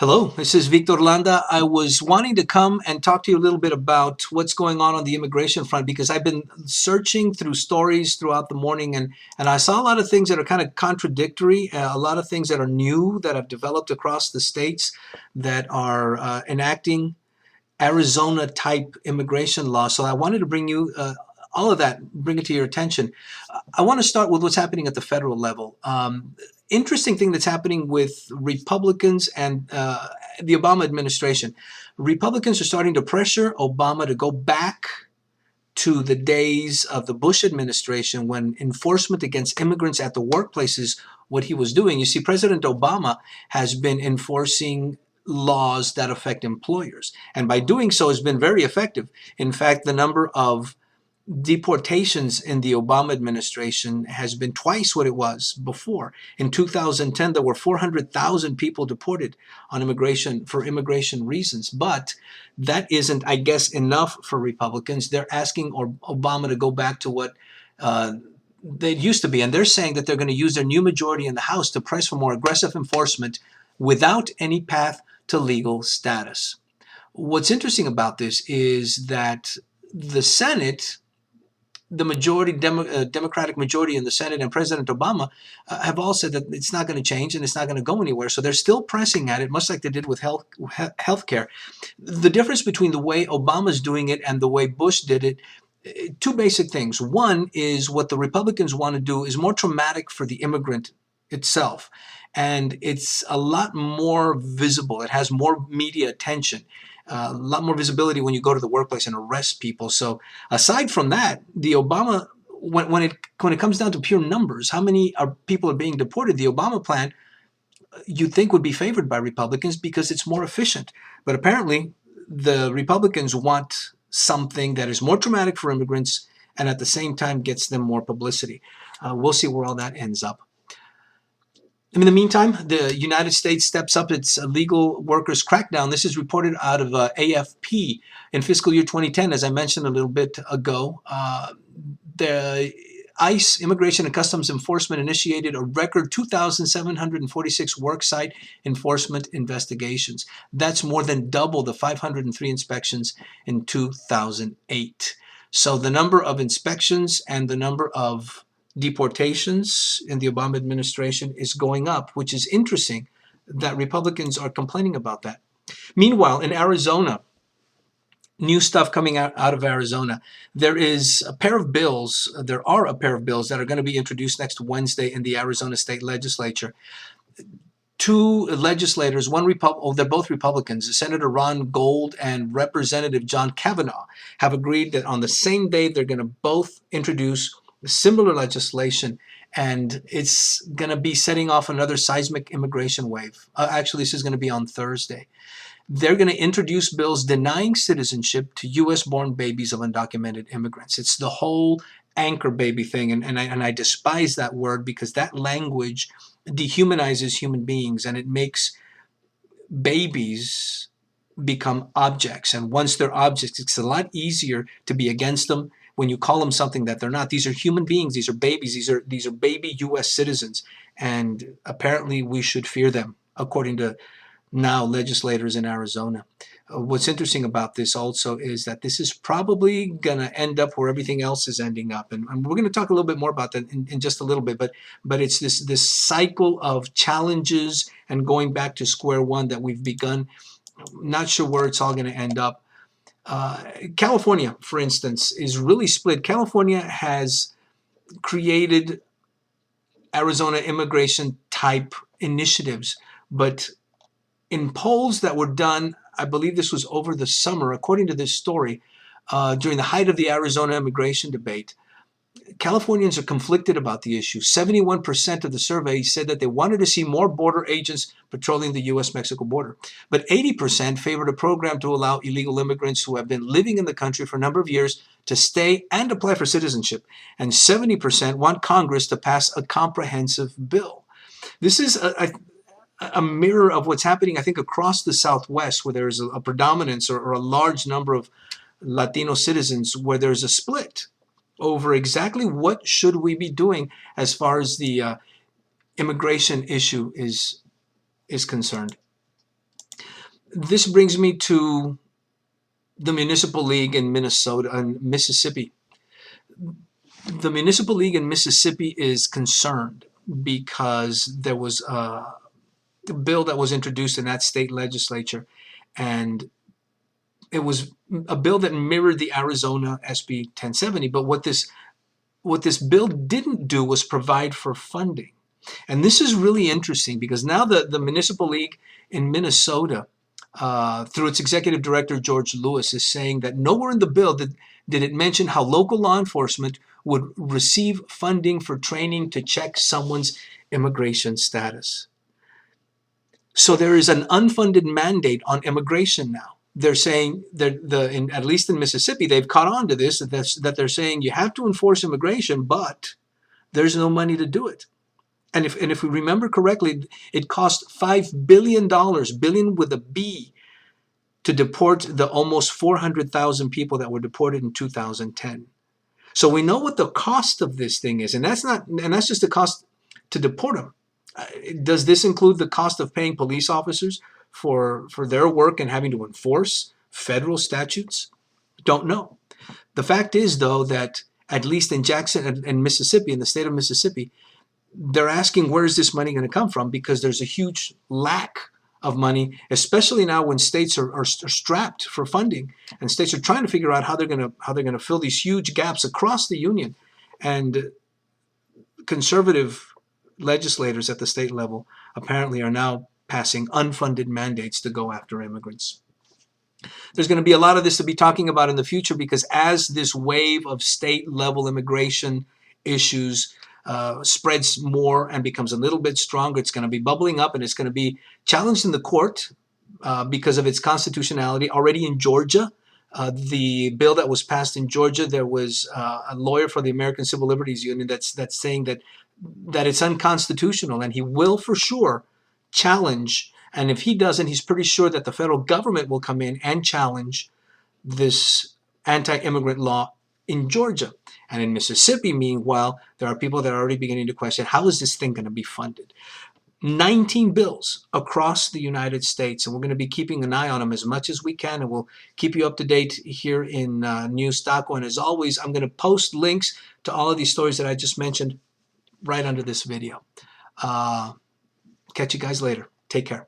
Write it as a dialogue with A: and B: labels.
A: Hello, this is Victor Landa. I was wanting to come and talk to you a little bit about what's going on the immigration front because I've been searching through stories throughout the morning and I saw a lot of things that are kind of contradictory, a lot of things that are new that have developed across the states that are enacting Arizona type immigration law. So I wanted to bring you all of that, bring it to your attention. I want to start with what's happening at the federal level. Interesting thing that's happening with Republicans and the Obama administration. Republicans are starting to pressure Obama to go back to the days of the Bush administration when enforcement against immigrants at the workplace is what he was doing. You see, President Obama has been enforcing laws that affect employers, and by doing so has been very effective. In fact, the number of deportations in the Obama administration has been twice what it was before. In 2010, there were 400,000 people deported on immigration for immigration reasons. But that isn't, I guess, enough for Republicans. They're asking Obama to go back to what they used to be. And they're saying that they're going to use their new majority in the House to press for more aggressive enforcement without any path to legal status. What's interesting about this is that the Senate, the majority, Democratic majority in the Senate and President Obama have all said that it's not going to change and it's not going to go anywhere. So they're still pressing at it, much like they did with healthcare. The difference between the way Obama's doing it and the way Bush did it, two basic things. One is what the Republicans want to do is more traumatic for the immigrant itself. And it's a lot more visible. It has more media attention. A lot more visibility when you go to the workplace and arrest people. So aside from that, the Obama, when it comes down to pure numbers, how many people are being deported, the Obama plan you'd think would be favored by Republicans because it's more efficient. But apparently the Republicans want something that is more traumatic for immigrants and at the same time gets them more publicity. We'll see where all that ends up. In the meantime, the United States steps up its illegal workers crackdown. This is reported out of AFP in fiscal year 2010, as I mentioned a little bit ago. The ICE, Immigration and Customs Enforcement, initiated a record 2,746 worksite enforcement investigations. That's more than double the 503 inspections in 2008. So the number of inspections and the number of deportations in the Obama administration is going up, which is interesting that Republicans are complaining about that. Meanwhile, in Arizona, new stuff coming out of Arizona. There are a pair of bills that are going to be introduced next Wednesday in the Arizona State Legislature. Two legislators, they're both Republicans, Senator Ron Gold and Representative John Kavanaugh, have agreed that on the same day they're going to both introduce similar legislation, and it's going to be setting off another seismic immigration wave. Actually, this is going to be on Thursday. They're going to introduce bills denying citizenship to U.S.-born babies of undocumented immigrants. It's the whole anchor baby thing, and I despise that word because that language dehumanizes human beings, and it makes babies become objects. And once they're objects, it's a lot easier to be against them when you call them something that they're not. These are human beings. These are babies. These are baby U.S. citizens, and apparently we should fear them, according to now legislators in Arizona. What's interesting about this also is that this is probably going to end up where everything else is ending up, and we're going to talk a little bit more about that in just a little bit. But it's this cycle of challenges and going back to square one that we've begun. Not sure where it's all going to end up. California, for instance, is really split. California has created Arizona immigration type initiatives, but in polls that were done, I believe this was over the summer, according to this story, during the height of the Arizona immigration debate, Californians are conflicted about the issue. 71% of the survey said that they wanted to see more border agents patrolling the U.S.-Mexico border. But 80% favored a program to allow illegal immigrants who have been living in the country for a number of years to stay and apply for citizenship. And 70% want Congress to pass a comprehensive bill. This is a mirror of what's happening, I think, across the Southwest, where there's a predominance or a large number of Latino citizens, where there's a split over exactly what should we be doing as far as the immigration issue is concerned. This brings me to the Municipal League in Minnesota and Mississippi. The Municipal League in Mississippi is concerned because there was a bill that was introduced in that state legislature, and it was a bill that mirrored the Arizona SB 1070. But what this bill didn't do was provide for funding. And this is really interesting because now the Municipal League in Minnesota, through its executive director, George Lewis, is saying that nowhere in the bill did it mention how local law enforcement would receive funding for training to check someone's immigration status. So there is an unfunded mandate on immigration now. They're saying that at least in Mississippi, they've caught on to this, that they're saying you have to enforce immigration, but there's no money to do it. And if we remember correctly, it cost $5 billion, billion with a B, to deport the almost 400,000 people that were deported in 2010. So we know what the cost of this thing is, and that's just the cost to deport them. Does this include the cost of paying police officers for their work and having to enforce federal statutes? Don't know. The fact is, though, that at least in Jackson and Mississippi, in the state of Mississippi, they're asking where is this money going to come from, because there's a huge lack of money, especially now when states are strapped for funding, and states are trying to figure out how they're going to fill these huge gaps across the union. And conservative legislators at the state level apparently are now passing unfunded mandates to go after immigrants. There's going to be a lot of this to be talking about in the future, because as this wave of state-level immigration issues spreads more and becomes a little bit stronger, it's going to be bubbling up, and it's going to be challenged in the court because of its constitutionality. Already in Georgia, the bill that was passed in Georgia, there was a lawyer for the American Civil Liberties Union that's saying that it's unconstitutional, and he will for sure challenge. And if he doesn't, he's pretty sure that the federal government will come in and challenge this anti-immigrant law in Georgia. And in Mississippi, meanwhile, there are people that are already beginning to question, how is this thing going to be funded? 19 bills across the United States, and we're going to be keeping an eye on them as much as we can, and we'll keep you up to date here in News Taco. And as always, I'm going to post links to all of these stories that I just mentioned right under this video. Catch you guys later. Take care.